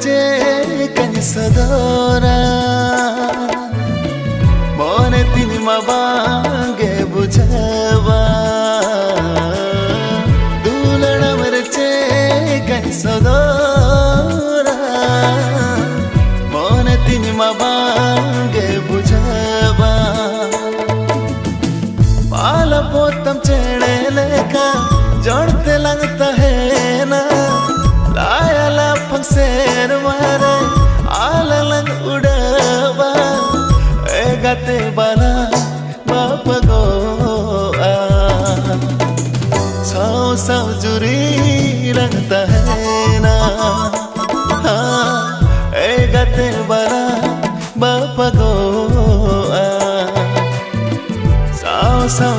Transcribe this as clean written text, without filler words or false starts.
चे कहीं सदोरा मोने तिनी मा बांगे बुझावा दूलना मर चे कहीं सदोरा मोने तिनी मा बांगे बुझावा पाला पोतम चेड़े लेका जोड़ते लगता है ना लाया लाफंग सेर मारे आला लग उड़ावा ए गाते बाला बाप गो साव साव जुरी लगता है ना ए गाते बाला बाप गो साव साव